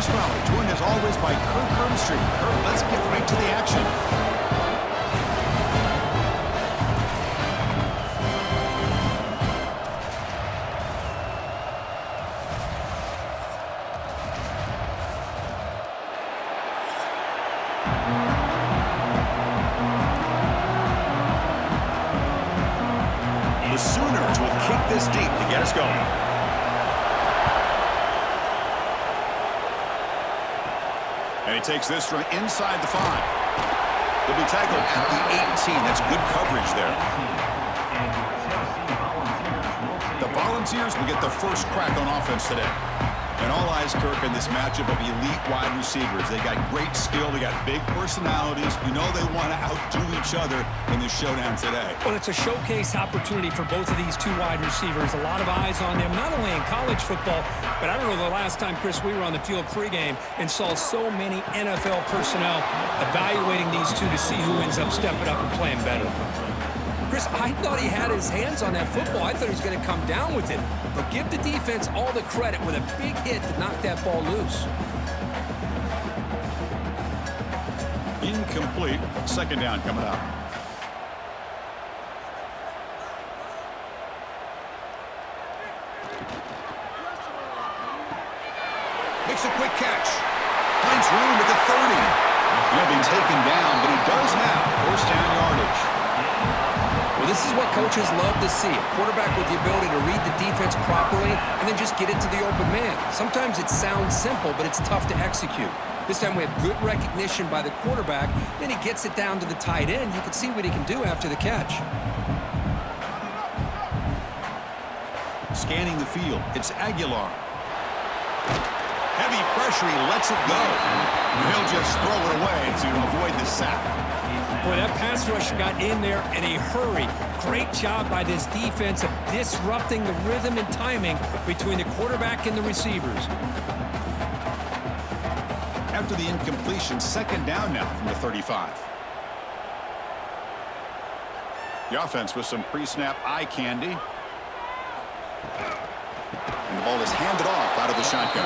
Chris Fowler, joined as always by Kurt Burnstreet. Kurt, let's get right to the action. The Sooners will kick this deep to get us going. And he takes this from inside the 5. He'll be tackled at the 18. That's good coverage there. The Volunteers will get the first crack on offense today. And all eyes, Kirk, in this matchup of elite wide receivers. They got great skill. They got big personalities. You know they want to outdo each other in this showdown today. Well, it's a showcase opportunity for both of these two wide receivers. A lot of eyes on them, not only in college football, but I don't know the last time, Chris, we were on the field pregame and saw so many NFL personnel evaluating these two to see who ends up stepping up and playing better. Chris, I thought he had his hands on that football. I thought he was going to come down with it. But give the defense all the credit with a big hit to knock that ball loose. Incomplete. Second down coming up. Makes a quick catch. Finds room at the 30. He'll be taken down, but he does have first down yardage. Well, this is what coaches love to see. A quarterback with the ability to read the defense properly and then just get it to the open man. Sometimes it sounds simple, but it's tough to execute. This time we have good recognition by the quarterback. Then he gets it down to the tight end. You can see what he can do after the catch. Scanning the field. It's Aguilar. Heavy pressure. He lets it go. He'll just throw it away to avoid the sack. Boy, that pass rush got in there in a hurry. Great job by this defense of disrupting the rhythm and timing between the quarterback and the receivers. After the incompletion, second down now from the 35. The offense with some pre-snap eye candy. And the ball is handed off out of the shotgun.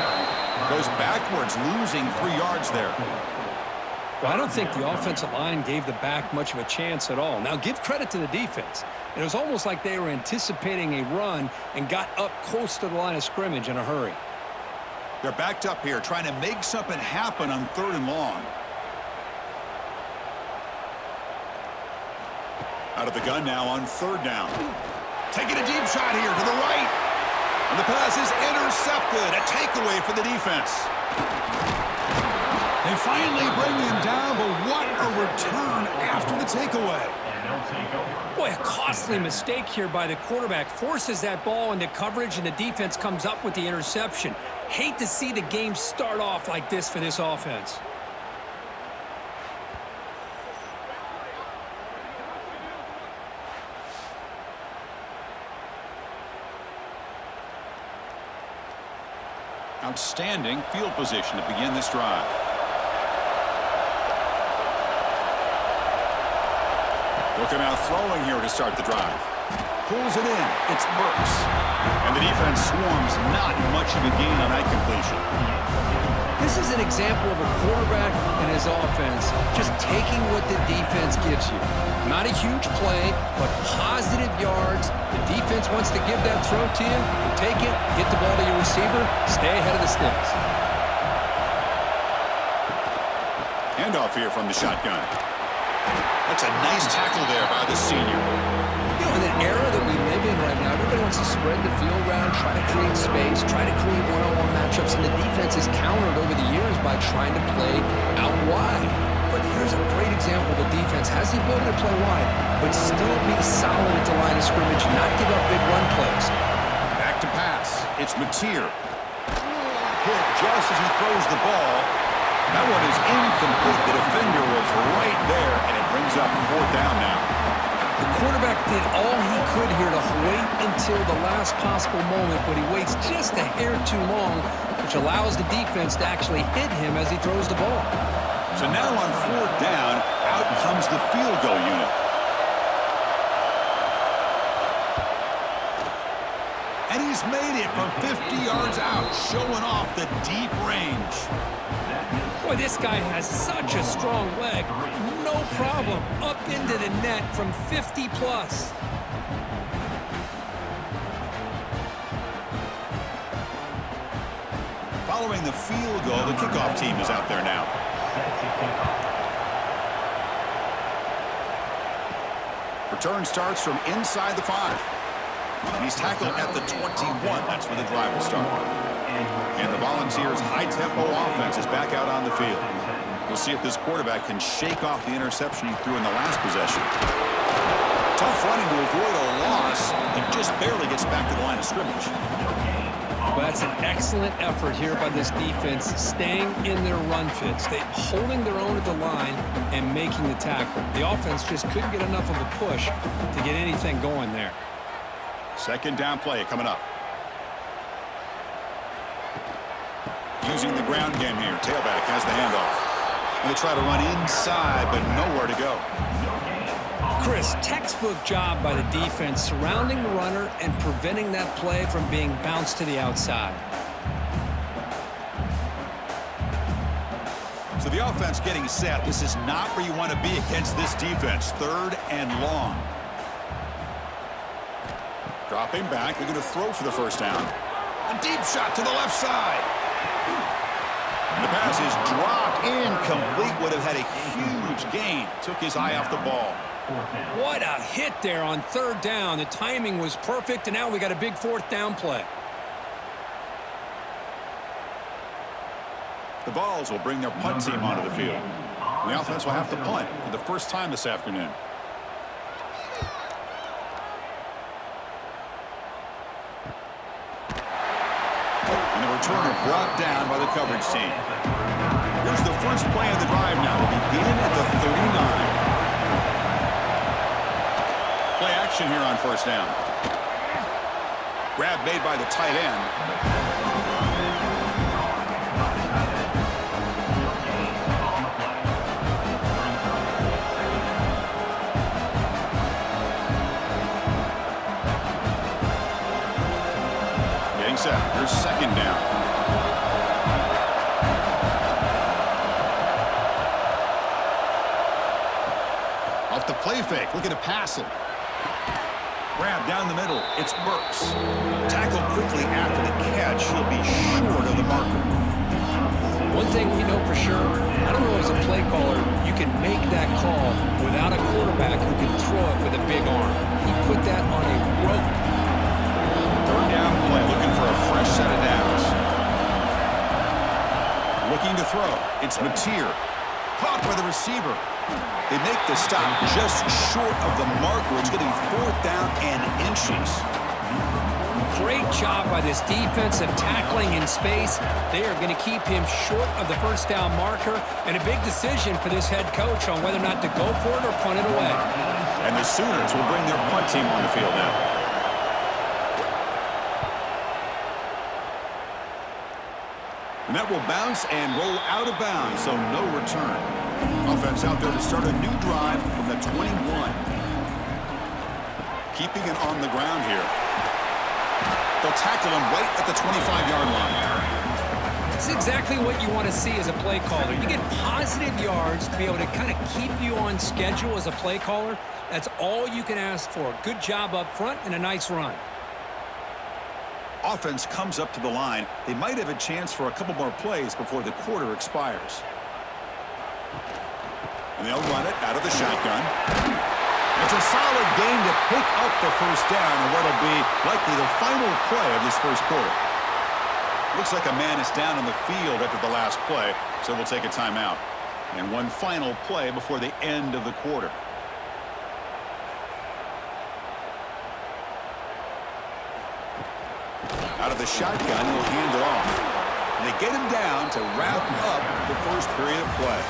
Goes backwards, losing 3 yards there. Well, I don't think the offensive line gave the back much of a chance at all. Now, give credit to the defense. It was almost like they were anticipating a run and got up close to the line of scrimmage in a hurry. They're backed up here, trying to make something happen on 3rd and long. Out of the gun now on 3rd down. Taking a deep shot here to the right. And the pass is intercepted. A takeaway for the defense. They finally bring him down, but what a return after the takeaway. Boy, a costly mistake here by the quarterback. Forces that ball into coverage, and the defense comes up with the interception. Hate to see the game start off like this for this offense. Outstanding field position to begin this drive. Looking out throwing here to start the drive. Pulls it in. It's Burks. And the defense swarms. Not much of a gain on that completion. This is an example of a quarterback and his offense just taking what the defense gives you. Not a huge play, but positive yards. The defense wants to give that throw to you. You take it, get the ball to your receiver, stay ahead of the sticks. Handoff here from the shotgun. That's a nice tackle there by the senior. You know, in an era that we live in right now, everybody wants to spread the field around, try to create space, try to create one-on-one matchups, and the defense is countered over the years by trying to play out wide. But here's a great example. The defense has the ability to play wide, but still be solid at the line of scrimmage, not give up big run plays. Back to pass. It's Mateer. Hit just as he throws the ball. That one is incomplete. The defender was right there, and it brings up 4th down now. The quarterback did all he could here to wait until the last possible moment, but he waits just a hair too long, which allows the defense to actually hit him as he throws the ball. So now on 4th down, out comes the field goal unit. And he's made it from 50 yards out, showing off the deep range. Boy, this guy has such a strong leg. No problem. Up into the net from 50 plus. Following the field goal, the kickoff team is out there now. Return starts from inside the 5. He's tackled at the 21. That's where the drive will start. And the Volunteers' high-tempo offense is back out on the field. We'll see if this quarterback can shake off the interception he threw in the last possession. Tough running to avoid a loss. He just barely gets back to the line of scrimmage. Well, that's an excellent effort here by this defense, staying in their run fits. They're holding their own at the line and making the tackle. The offense just couldn't get enough of a push to get anything going there. Second down play coming up. Using the ground game here. Tailback has the handoff. And they try to run inside, but nowhere to go. Chris, textbook job by the defense surrounding the runner and preventing that play from being bounced to the outside. So the offense getting set. This is not where you want to be against this defense. 3rd and long. Dropping back. They're going to throw for the first down. A deep shot to the left side. And the pass is dropped incomplete. Would have had a huge gain. Took his eye off the ball. What a hit there on 3rd down. The timing was perfect, and now we got a big 4th down play. The Vols will bring their punt team onto the field. And the offense will have to punt for the first time this afternoon. And the returner brought down by the coverage team. Here's the first play of the drive now. We'll begin at the 39. Play action here on first down. Grab made by the tight end. Getting set. Here's second down. Off the play fake. Looking to pass it. Grab down the middle. It's Burks. Tackled quickly after the catch. He'll be short of the marker. One thing we know for sure, I don't know as a play caller, you can make that call without a quarterback who can throw it with a big arm. He put that on a rope. 3rd down play. Looking for a fresh set of downs. Looking to throw. It's Mateer. Caught by the receiver. They make the stop just short of the marker. It's getting 4th down and inches. Great job by this defensive tackling in space. They are going to keep him short of the first down marker, and a big decision for this head coach on whether or not to go for it or punt it away. And the Sooners will bring their punt team on the field now. And that will bounce and roll out of bounds, so no return. Offense out there to start a new drive from the 21. Keeping it on the ground here. They'll tackle him right at the 25-yard line. This is exactly what you want to see as a play caller. You get positive yards to be able to kind of keep you on schedule as a play caller. That's all you can ask for. Good job up front and a nice run. Offense comes up to the line. They might have a chance for a couple more plays before the quarter expires. And they'll run it out of the shotgun. It's a solid gain to pick up the first down and what'll be likely the final play of this first quarter. Looks like a man is down on the field after the last play, so we'll take a timeout. And one final play before the end of the quarter. Out of the shotgun, he'll hand it off. And they get him down to wrap up the first period of play.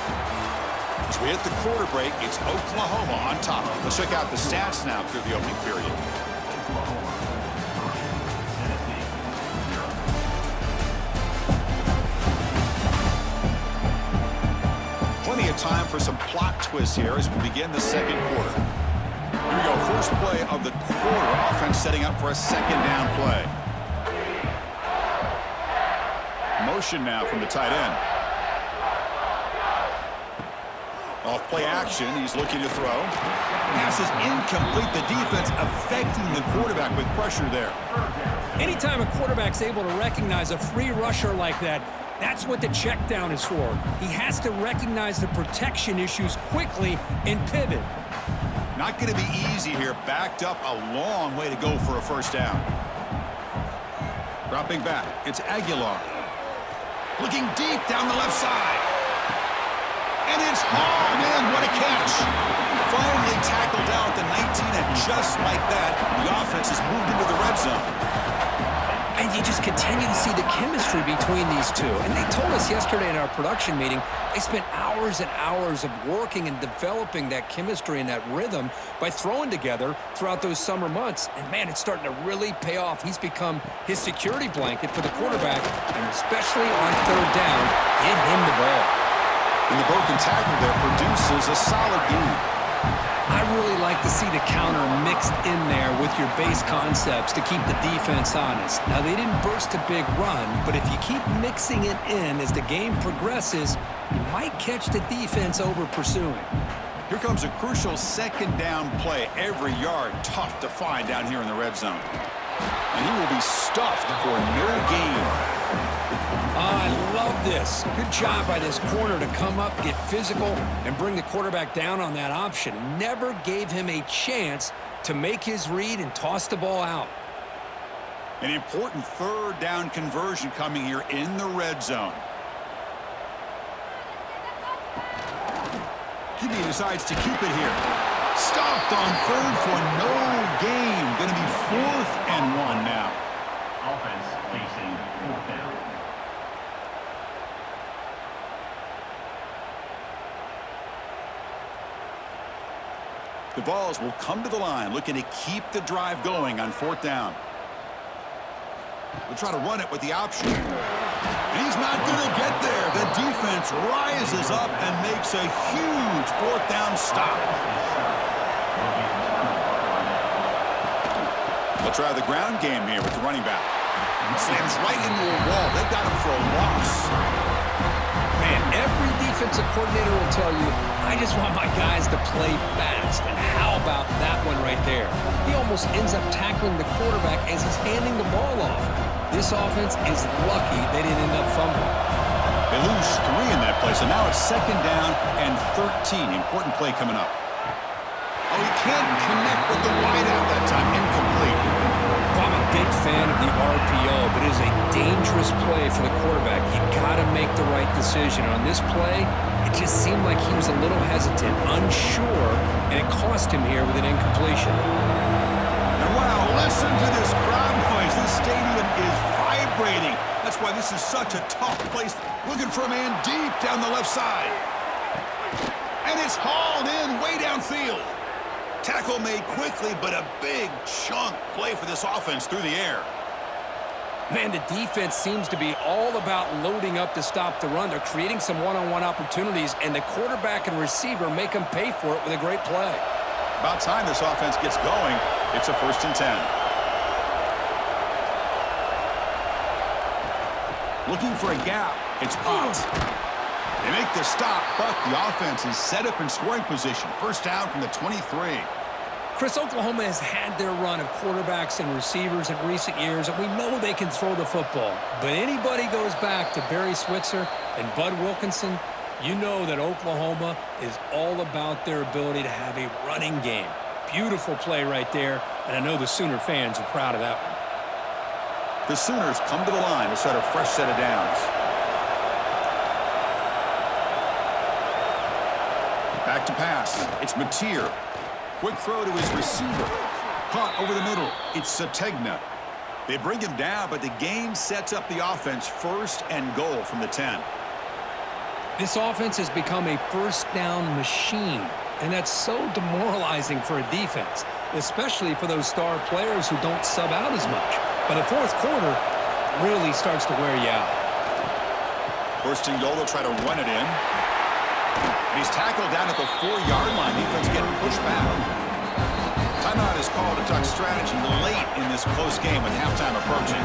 As we hit the quarter break, it's Oklahoma on top. Let's check out the stats now through the opening period. Plenty of time for some plot twists here as we begin the second quarter. Here we go, first play of the quarter. Offense setting up for a second down play. motion now from the tight end. Off play action, he's looking to throw. Pass is incomplete. The defense affecting the quarterback with pressure there. Anytime a quarterback's able to recognize a free rusher like that, that's what the check down is for. He has to recognize the protection issues quickly and pivot. Not going to be easy here. Backed up a long way to go for a first down. Dropping back, it's Aguilar. Looking deep down the left side. And it's hauled in. What a catch. Finally tackled out at the 19, and just like that, the offense has moved into the red zone. And you just continue to see the chemistry between these two. And they told us yesterday in our production meeting, they spent hours and hours of working and developing that chemistry and that rhythm by throwing together throughout those summer months. And, man, it's starting to really pay off. He's become his security blanket for the quarterback, and especially on third down, get him the ball. And the broken tackle there produces a solid gain. I really like to see the counter mixed in there with your base concepts to keep the defense honest. Now, they didn't burst a big run, but if you keep mixing it in as the game progresses, you might catch the defense over pursuing. Here comes a crucial second down play. Every yard tough to find down here in the red zone. And he will be stuffed for no gain. I love this. Good job by this corner to come up, get physical, and bring the quarterback down on that option. Never gave him a chance to make his read and toss the ball out. An important third down conversion coming here in the red zone. Kidney decides to keep it here. Stopped on third for no gain. Going to be 4th and 1 now. Offense facing 4th down. The Vols will come to the line, looking to keep the drive going on 4th down. They'll try to run it with the option. And he's not going to get there. The defense rises up and makes a huge 4th down stop. They'll try the ground game here with the running back. Slams right into a wall. They've got him for a loss. Man, every defensive coordinator will tell you, I just want my guys to play fast. And how about that one right there? He almost ends up tackling the quarterback as he's handing the ball off. This offense is lucky they didn't end up fumbling. They lose 3 in that play, so now it's 2nd down and 13. Important play coming up. Oh, he can't connect with the wideout that time. Incomplete. Well, I'm a big fan of the RPO, but it is a dangerous play for the quarterback. You got to make the right decision. On this play, it just seemed like he was a little hesitant, unsure, and it cost him here with an incompletion. And wow, listen to this crowd noise. This stadium is vibrating. That's why this is such a tough place. Looking for a man deep down the left side. And it's hauled in way downfield. Tackle made quickly, but a big chunk play for this offense through the air. Man, the defense seems to be all about loading up to stop the run. They're creating some one-on-one opportunities, and the quarterback and receiver make them pay for it with a great play. About time this offense gets going. It's a 1st and 10. Looking for a gap. It's popped. They make the stop, but the offense is set up in scoring position. 1st down from the 23. Chris, Oklahoma has had their run of quarterbacks and receivers in recent years, and we know they can throw the football. But anybody goes back to Barry Switzer and Bud Wilkinson, you know that Oklahoma is all about their ability to have a running game. Beautiful play right there, and I know the Sooner fans are proud of that one. The Sooners come to the line to start a fresh set of downs. Back to pass. It's Mateer. Quick throw to his receiver. Caught over the middle. It's Sategna. They bring him down, but the gain sets up the offense 1st and goal from the 10. This offense has become a 1st down machine, and that's so demoralizing for a defense, especially for those star players who don't sub out as much. But the 4th quarter really starts to wear you out. 1st and goal, they'll try to run it in. And he's tackled down at the 4-yard line. Defense getting pushed back. Time timeout is called to talk strategy late in this close game with halftime approaching.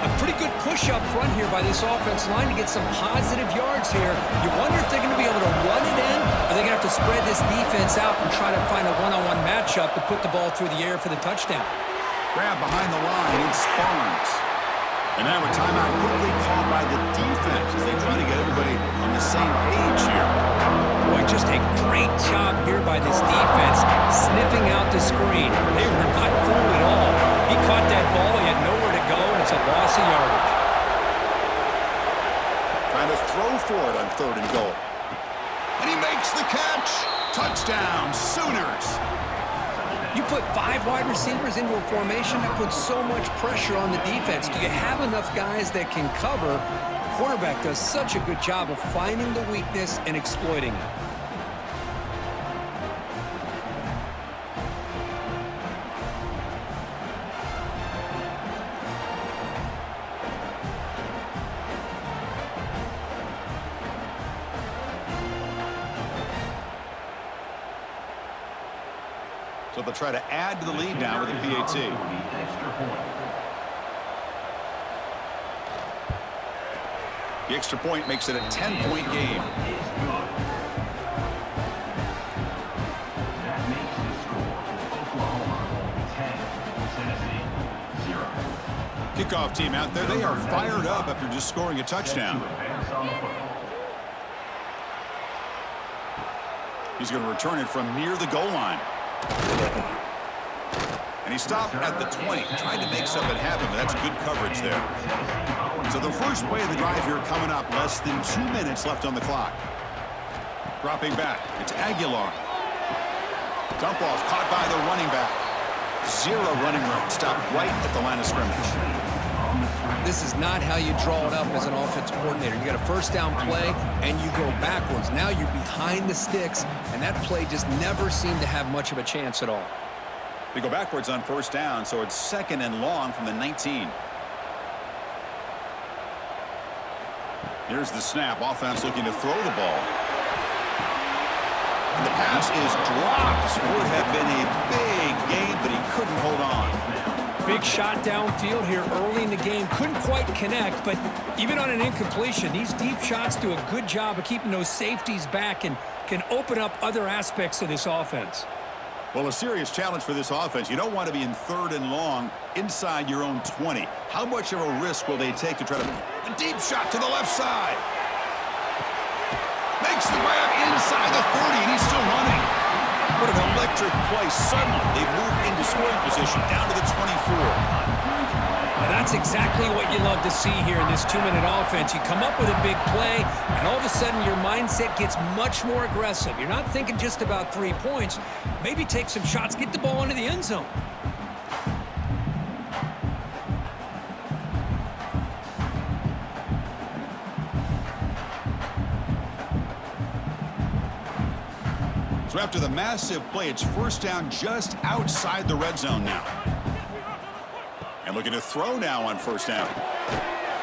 A pretty good push up front here by this offense line to get some positive yards here. You wonder if they're going to be able to run it in, or they're going to have to spread this defense out and try to find a one-on-one matchup to put the ball through the air for the touchdown. Grab behind the line, it's Barnes. And now a timeout quickly called by the defense as they try to get everybody on the same page here. Boy, just a great job here by this defense, sniffing out the screen. They were not fooled at all. He caught that ball, he had nowhere to go, and it's a loss of yardage. Trying to throw for it on 3rd and goal. And he makes the catch. Touchdown, Sooners. You put 5 wide receivers into a formation, that puts so much pressure on the defense. Do you have enough guys that can cover? The quarterback does such a good job of finding the weakness and exploiting it. So they'll try to add to the lead now with a PAT. The extra point makes it a 10-point game. That makes the score Oklahoma 10, Tennessee 0. Kickoff team out there. They are fired up after just scoring a touchdown. He's going to return it from near the goal line. And he stopped at the 20, trying to make something happen, but that's good coverage there. So the first play of the drive here coming up, less than 2 minutes left on the clock. Dropping back, it's Aguilar. Dump off, caught by the running back. 0 running room, stopped right at the line of scrimmage. This is not how you draw it up as an offensive coordinator. You got a first down play, and you go backwards. Now you're behind the sticks, and that play just never seemed to have much of a chance at all. They go backwards on first down, so it's 2nd and long from the 19. Here's the snap. Offense looking to throw the ball. And the pass is dropped. Would have been a big game, but he couldn't hold on. Big shot downfield here early in the game. Couldn't quite connect, but even on an incompletion, these deep shots do a good job of keeping those safeties back and can open up other aspects of this offense. Well, a serious challenge for this offense. You don't want to be in 3rd and long inside your own 20. How much of a risk will they take to try to... A deep shot to the left side. Makes the grab inside the 30, and he's still running. What an electric play. Suddenly, they move into scoring position down to the 24. Now that's exactly what you love to see here in this 2-minute offense. You come up with a big play, and all of a sudden your mindset gets much more aggressive. You're not thinking just about 3 points. Maybe take some shots, get the ball into the end zone. So after the massive play, it's first down just outside the red zone now. And looking to throw now on first down.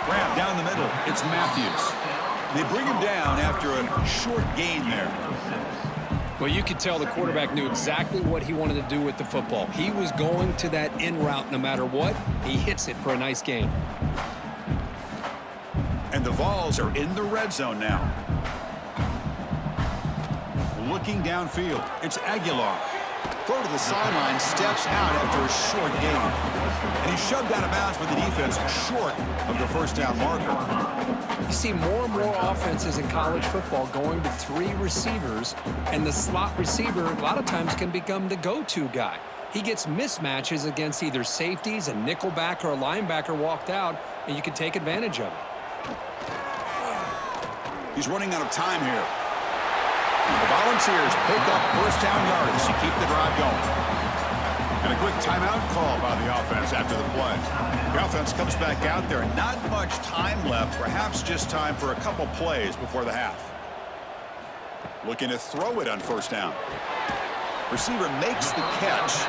Grab down the middle. It's Matthews. They bring him down after a short gain there. Well, you could tell the quarterback knew exactly what he wanted to do with the football. He was going to that in route no matter what. He hits it for a nice gain. And the Vols are in the red zone now. Looking downfield, it's Aguilar. Throw to the sideline, steps out after a short gain. And he's shoved out of bounds with the defense short of the first down marker. You see more and more offenses in college football going to 3 receivers, and the slot receiver a lot of times can become the go-to guy. He gets mismatches against either safeties, a nickelback, or a linebacker walked out, and you can take advantage of it. He's running out of time here. The Volunteers pick up first down yards to keep the drive going. And a quick timeout call by the offense after the play. The offense comes back out there. Not much time left. Perhaps just time for a couple plays before the half. Looking to throw it on first down. Receiver makes the catch.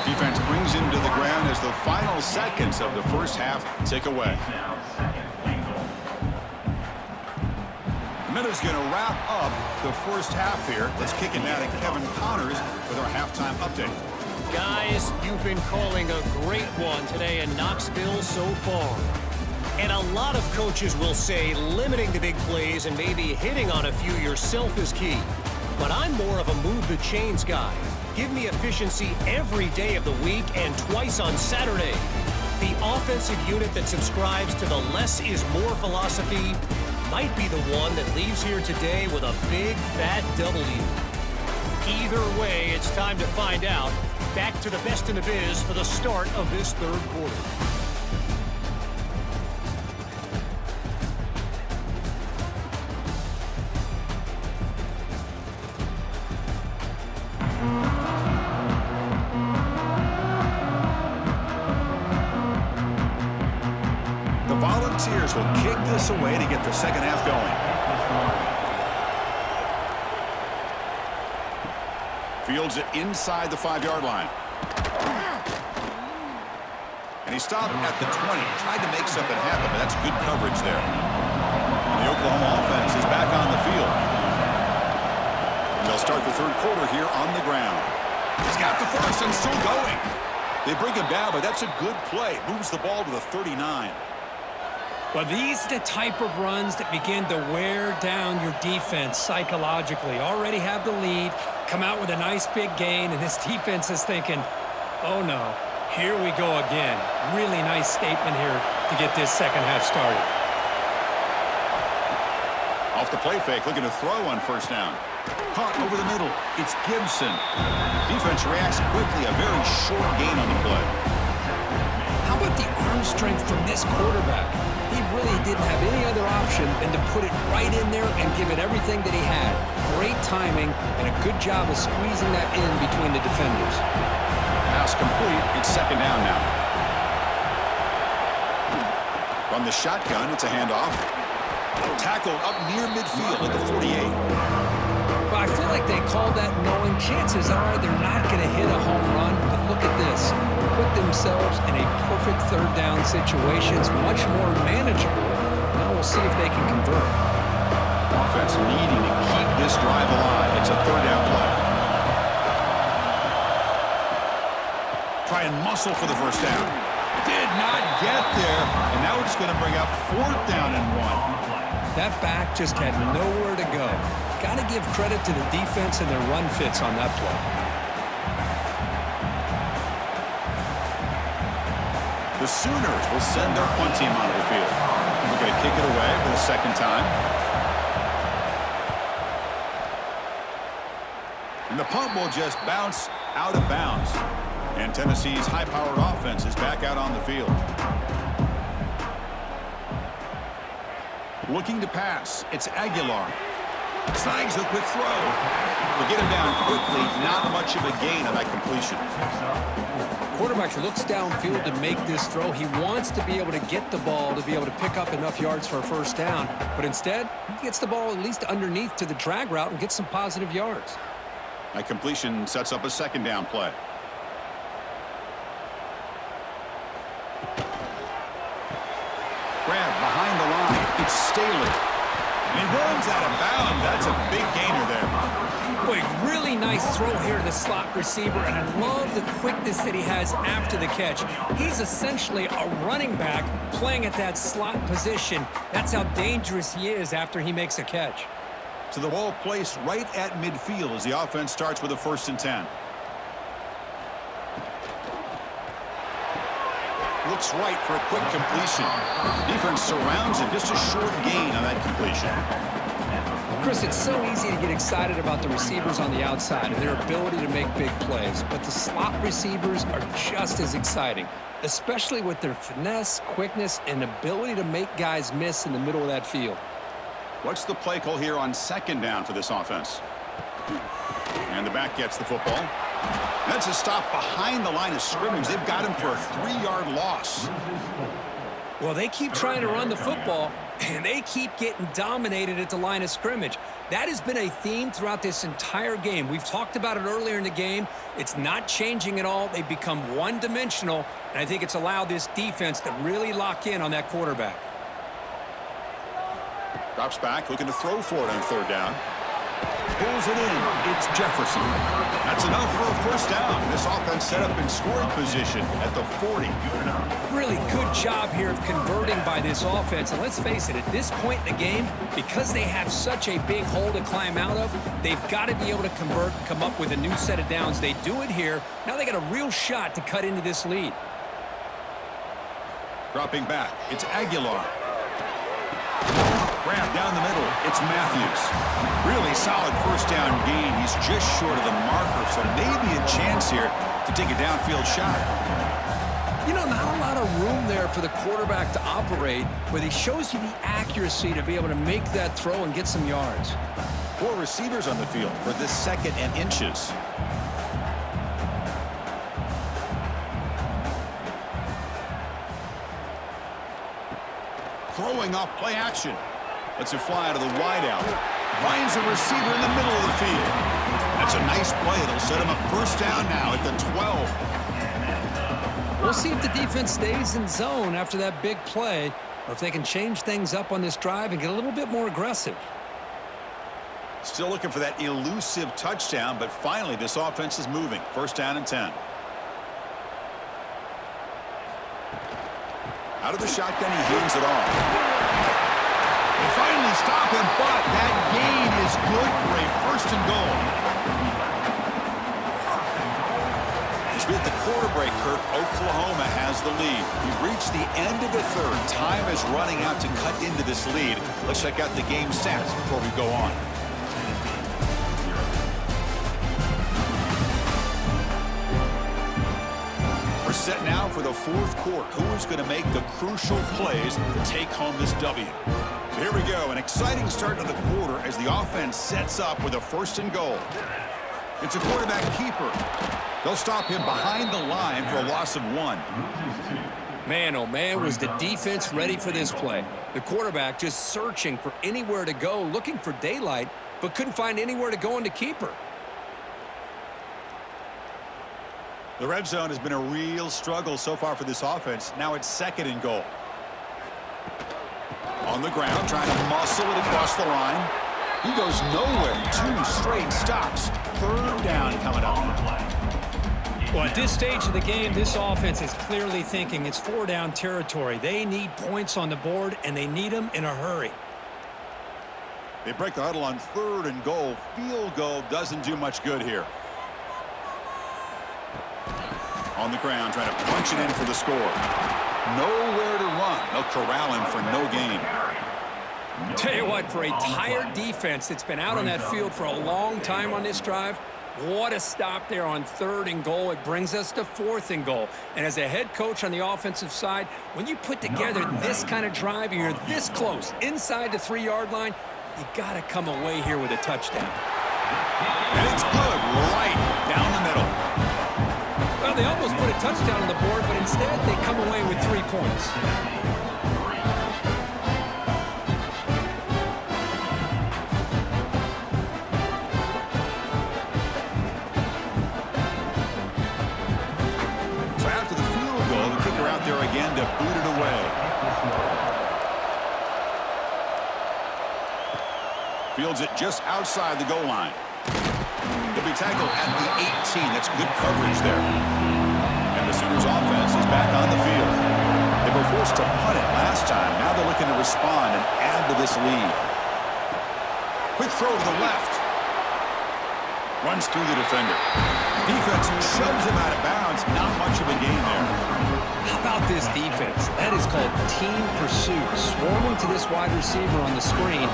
Defense brings him to the ground as the final seconds of the first half tick away. Minute's going to wrap up the first half here. Let's kick it now to Kevin Connors with our halftime update. Guys, you've been calling a great one today in Knoxville so far. And a lot of coaches will say limiting the big plays and maybe hitting on a few yourself is key. But I'm more of a move the chains guy. Give me efficiency every day of the week and twice on Saturday. The offensive unit that subscribes to the less is more philosophy might be the one that leaves here today with a big fat W. Either way, it's time to find out. Back to the best in the biz for the start of this third quarter. The Volunteers will kick this away to get the second half going. Fields it inside the 5-yard line. And he stopped at the 20. Tried to make something happen, but that's good coverage there. And the Oklahoma offense is back on the field. And they'll start the third quarter here on the ground. He's got the first and still going. They bring him down, but that's a good play. Moves the ball to the 39. Well, these are the type of runs that begin to wear down your defense psychologically. Already have the lead, come out with a nice big gain, and this defense is thinking, oh no, here we go again. Really nice statement here to get this second half started. Off the play fake, looking to throw on first down. Caught over the middle. It's Gibson. Defense reacts quickly. A very short gain on the play. How about the arm strength from this quarterback? He really didn't have any other option than to put it right in there and give it everything that he had. Great timing and a good job of squeezing that in between the defenders. Pass complete. It's second down now. From the shotgun, it's a handoff. Tackled up near midfield at the 48. Well, I feel like they called that knowing chances are they're not going to hit a home run. But look at this. Put themselves in a perfect third down situation. It's much more manageable. Now we'll see if they can convert. Offense needing to keep this drive alive. It's a third down play. Try and muscle for the first down. Did not get there. And now it's going to bring up fourth down and 1. That back just had nowhere to go. Got to give credit to the defense and their run fits on that play. The Sooners will send their punt team onto the field. We're going to kick it away for the second time. And the punt will just bounce out of bounds. And Tennessee's high-powered offense is back out on the field. Looking to pass. It's Aguilar. Snags a quick throw. We'll get him down quickly. Not much of a gain on that completion. Quarterback looks downfield to make this throw. He wants to be able to get the ball to be able to pick up enough yards for a first down. But instead, he gets the ball at least underneath to the drag route and gets some positive yards. That completion sets up a second down play. Grab behind the line. It's Staley. And he runs out of bounds. That's a big gainer there. Boy, really nice throw here to the slot receiver, and I love the quickness that he has after the catch. He's essentially a running back playing at that slot position. That's how dangerous he is after he makes a catch. So the ball placed right at midfield as the offense starts with a 1st and 10. Looks right for a quick completion. Defense surrounds him. Just a short gain on that completion. Chris, it's so easy to get excited about the receivers on the outside and their ability to make big plays, but the slot receivers are just as exciting, especially with their finesse, quickness, and ability to make guys miss in the middle of that field. What's the play call here on second down for this offense? And the back gets the football. That's a stop behind the line of scrimmage. They've got him for a 3-yard loss. Well, they keep trying to run the football, and they keep getting dominated at the line of scrimmage. That has been a theme throughout this entire game. We've talked about it earlier in the game. It's not changing at all. They've become one-dimensional, and I think it's allowed this defense to really lock in on that quarterback. Drops back, looking to throw for it on third down. pulls it in. It's Jefferson. That's enough for a first down. This offense set up in scoring position at the 40. Really good job here of converting by this offense. And let's face it, at this point in the game, because they have such a big hole to climb out of, they've got to be able to convert and come up with a new set of downs. They do it here. Now they got a real shot to cut into this lead. Dropping back, it's Aguilar. Grab down the middle, it's Matthews. Really solid first down gain. He's just short of the marker, so maybe a chance here to take a downfield shot. You know, not a lot of room there for the quarterback to operate, but he shows you the accuracy to be able to make that throw and get some yards. 4 receivers on the field for this 2nd and inches. Throwing off play action. Lets it fly to the wideout. Finds a receiver in the middle of the field. That's a nice play. It'll set him up first down now at the 12. We'll see if the defense stays in zone after that big play, or if they can change things up on this drive and get a little bit more aggressive. Still looking for that elusive touchdown, but finally this offense is moving. First down and 10. Out of the shotgun, he hands it off. They finally stop him, but that gain is good for a first and goal. As we hit the quarter break, Kirk, Oklahoma has the lead. We've reached the end of the 3rd. Time is running out to cut into this lead. Let's check out the game stats before we go on. We're set now for the 4th quarter. Who is going to make the crucial plays to take home this W? So here we go. An exciting start to the quarter as the offense sets up with a first and goal. It's a quarterback keeper. They'll stop him behind the line for a loss of 1. Man, oh man, was the defense ready for this play. The quarterback just searching for anywhere to go, looking for daylight, but couldn't find anywhere to go into keeper. The red zone has been a real struggle so far for this offense. Now it's 2nd and goal. On the ground, trying to muscle it across the line. He goes nowhere. 2 straight stops. 3rd down coming up. Well, at this stage of the game, this offense is clearly thinking it's 4-down territory. They need points on the board, and they need them in a hurry. They break the huddle on 3rd and goal. Field goal doesn't do much good here. On the ground, trying to punch it in for the score. Nowhere to run. They'll corral him for no gain. Tell you what, for a tired defense that's been out on that field for a long time on this drive, what a stop there on 3rd and goal. It brings us to 4th and goal. And as a head coach on the offensive side, when you put together this kind of drive, you're this close, inside the 3-yard line, you got to come away here with a touchdown. And it's good, right down the middle. Well, they almost put a touchdown on the board, but instead they come away with 3 points. So after the field goal, the kicker out there again to boot it away. Fields it just outside the goal line. He'll be tackled at the 18. That's good coverage there. And the Sooners offense is back on the field. They were forced to punt it last time. Now they're looking to respond and add to this lead. Quick throw to the left. Runs through the defender. Defense shoves him out of bounds. Not much of a gain there. How about this defense? That is called team pursuit. Swarming to this wide receiver on the screen,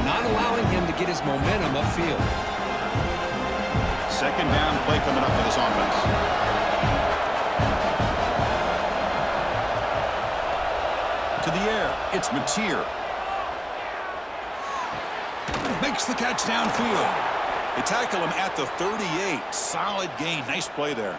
not allowing him to get his momentum upfield. 2nd down play coming up for this offense. To the air, it's Mateer. Makes the catch downfield. They tackle him at the 38. Solid gain. Nice play there.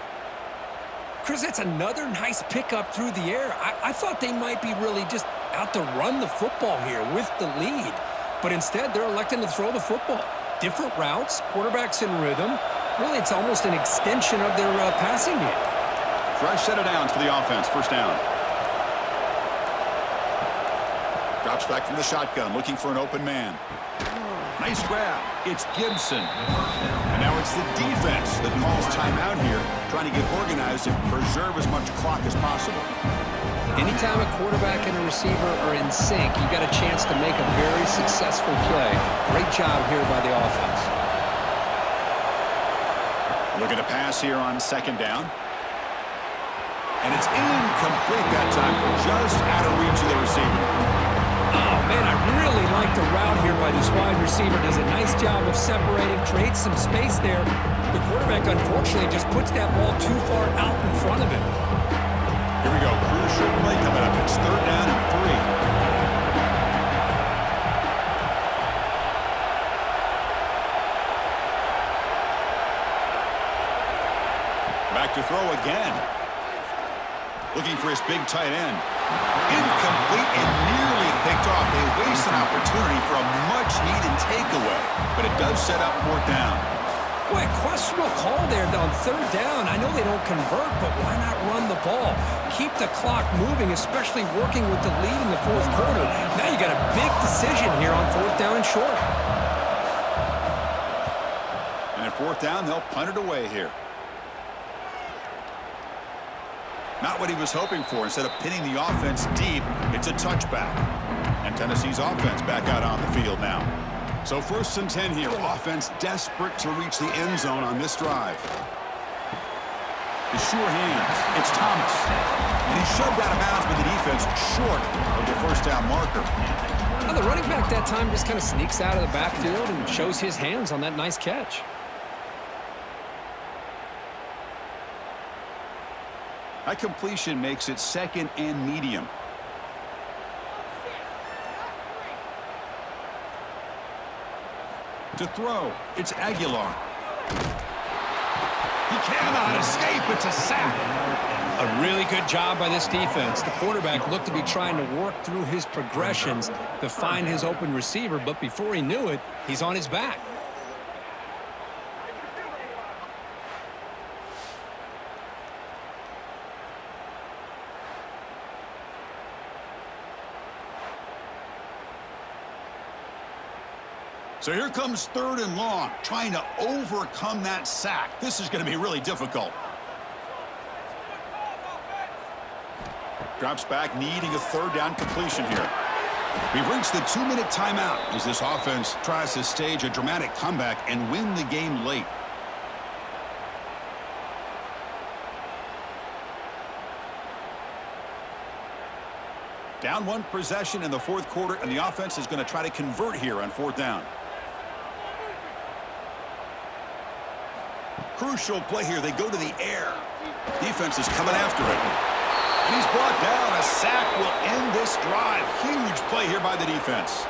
Chris, that's another nice pickup through the air. I thought they might be really just out to run the football here with the lead. But instead, they're electing to throw the football. Different routes, quarterbacks in rhythm. Really, it's almost an extension of their passing game. Fresh set of downs for the offense. First down. Drops back from the shotgun, looking for an open man. Nice grab. It's Gibson. And now it's the defense that calls timeout here, trying to get organized and preserve as much clock as possible. Anytime a quarterback and a receiver are in sync, you got a chance to make a very successful play. Great job here by the offense. Looking to pass here on second down. And it's incomplete that time, just out of reach of the receiver. Oh, man, I really like the route here by this wide receiver. Does a nice job of separating, creates some space there. The quarterback, unfortunately, just puts that ball too far out in front of him. Here we go. Crucial play coming up. It's third down and 3. Back to throw again. Looking for his big tight end. Incomplete and nearly picked off. They waste an opportunity for a much-needed takeaway. But it does set up fourth down. Boy, questionable call there on third down. I know they don't convert, but why not run the ball? Keep the clock moving, especially working with the lead in the fourth quarter. Now you got a big decision here on fourth down and short. And at fourth down, they'll punt it away here. Not what he was hoping for. Instead of pinning the offense deep, it's a touchback. And Tennessee's offense back out on the field now. So 1st and 10 here. Offense desperate to reach the end zone on this drive. The sure hands. It's Thomas. And he's shoved out of bounds by the defense short of the first down marker. Now the running back that time just kind of sneaks out of the backfield and shows his hands on that nice catch. That completion makes it 2nd and medium. To throw, it's Aguilar. He cannot escape. It's a sack. A really good job by this defense. The quarterback looked to be trying to work through his progressions to find his open receiver, but before he knew it, he's on his back. So here comes 3rd and long, trying to overcome that sack. This is going to be really difficult. Drops back, needing a 3rd down completion here. We've reached the 2-minute timeout as this offense tries to stage a dramatic comeback and win the game late. Down 1 possession in the fourth quarter, and the offense is going to try to convert here on 4th down. Crucial play here. They go to the air. Defense is coming after it. And he's brought down. A sack will end this drive. Huge play here by the defense.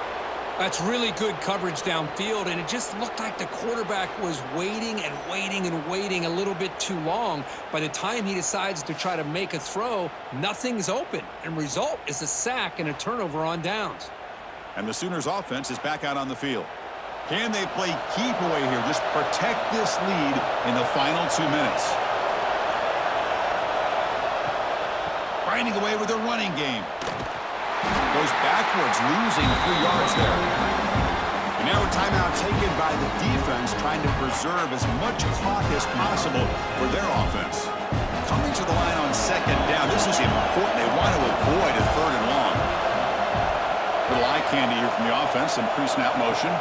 That's really good coverage downfield, and it just looked like the quarterback was waiting and waiting and waiting a little bit too long. By the time he decides to try to make a throw, nothing's open, and result is a sack and a turnover on downs. And the Sooners offense is back out on the field. Can they play keep away here? Just protect this lead in the final 2 minutes. Grinding away with a running game. Goes backwards, losing a few yards there. And now a timeout taken by the defense, trying to preserve as much clock as possible for their offense. Coming to the line on 2nd down. This is important. They want to avoid a 3rd and long. Little eye candy here from the offense in pre-snap motion.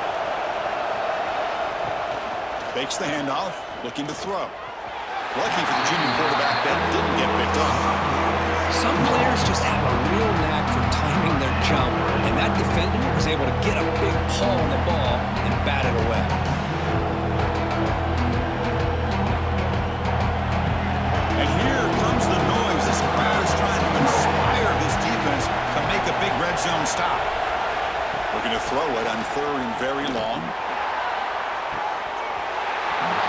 Fakes the handoff, looking to throw. Lucky for the junior quarterback that didn't get picked off. Some players just have a real knack for timing their jump, and that defender was able to get a big paw on the ball and bat it away. And here comes the noise. This crowd is trying to inspire this defense to make a big red zone stop. Looking to throw it on 3rd and very long.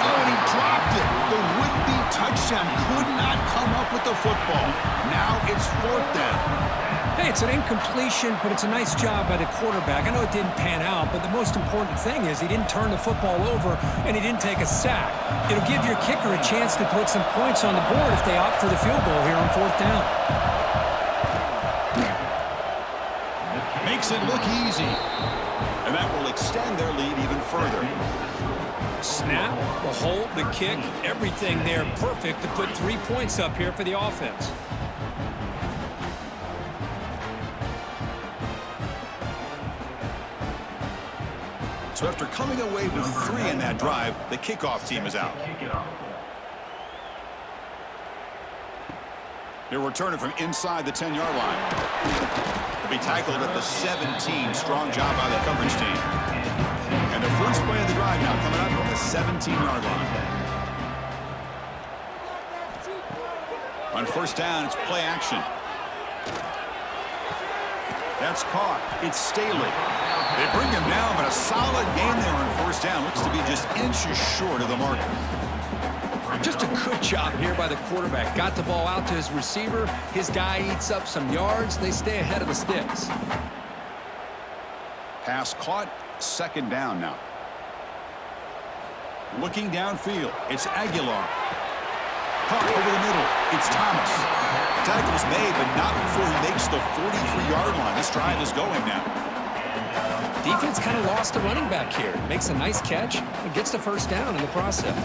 Oh, and he dropped it. The would-be touchdown could not come up with the football. Now it's 4th down. Hey, it's an incompletion, but it's a nice job by the quarterback. I know it didn't pan out, but the most important thing is he didn't turn the football over and he didn't take a sack. It'll give your kicker a chance to put some points on the board if they opt for the field goal here on 4th down. Makes it look easy. And that will extend their lead even further. Snap, the hold, the kick, everything there perfect to put 3 points up here for the offense. So after coming away with 3 in that drive, the kickoff team is out. They're returning from inside the 10-yard line. They'll be tackled at the 17. Strong job by the coverage team. And the first play of the drive now coming up from the 17-yard line. On first down, it's play action. That's caught. It's Staley. They bring him down, but a solid game there on first down. Looks to be just inches short of the marker. Just a good job here by the quarterback. Got the ball out to his receiver. His guy eats up some yards. They stay ahead of the sticks. Pass caught. Second down now. Looking downfield. It's Aguilar. Caught over the middle. It's Thomas. Tackle's made, but not before he makes the 43-yard line. This drive is going now. Defense kind of lost a running back here. Makes a nice catch and gets the first down in the process.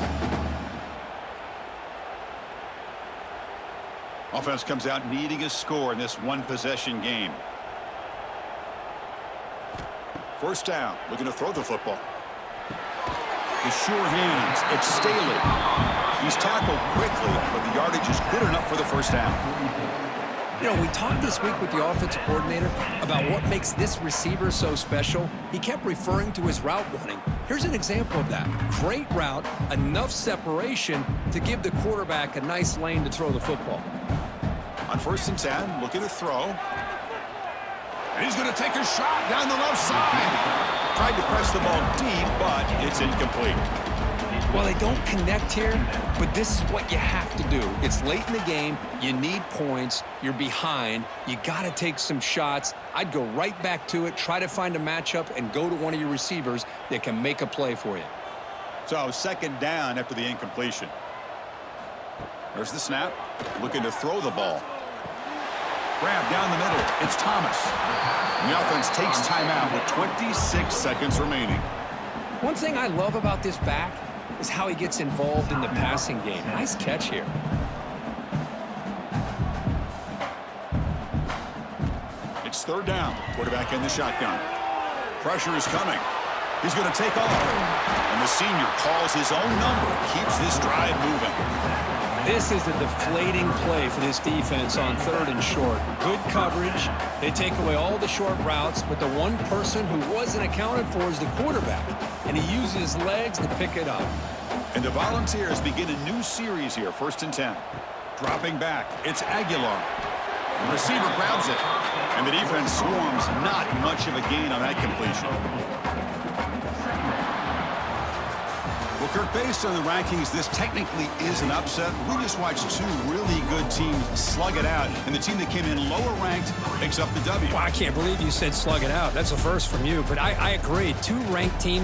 Offense comes out needing a score in this one-possession game. First down, looking to throw the football. The sure hands, it's Staley. He's tackled quickly, but the yardage is good enough for the first down. You know, we talked this week with the offensive coordinator about what makes this receiver so special. He kept referring to his route running. Here's an example of that. Great route, enough separation to give the quarterback a nice lane to throw the football. On first and 10, looking to throw. And he's going to take a shot down the left side. Tried to press the ball deep, but it's incomplete. Well, they don't connect here, but this is what you have to do. It's late in the game. You need points. You're behind. You got to take some shots. I'd go right back to it, try to find a matchup, and go to one of your receivers that can make a play for you. So second down after the incompletion. There's the snap. Looking to throw the ball. Grab down the middle. It's Thomas. And the offense takes timeout with 26 seconds remaining. One thing I love about this back is how he gets involved in the passing game. Nice catch here. It's third down. Quarterback in the shotgun. Pressure is coming. He's going to take off. And the senior calls his own number. Keeps this drive moving. This is a deflating play for this defense on third and short. Good coverage. They take away all the short routes, but the one person who wasn't accounted for is the quarterback. And he uses his legs to pick it up. And the Volunteers begin a new series here, first and 10. Dropping back, it's Aguilar. The receiver grabs it, and the defense swarms. Not much of a gain on that completion. Well, Kirk, based on the rankings, this technically is an upset. We just watched two really good teams slug it out, and the team that came in lower ranked picks up the W. Well, I can't believe you said slug it out. That's a first from you, but I agree. Two ranked teams.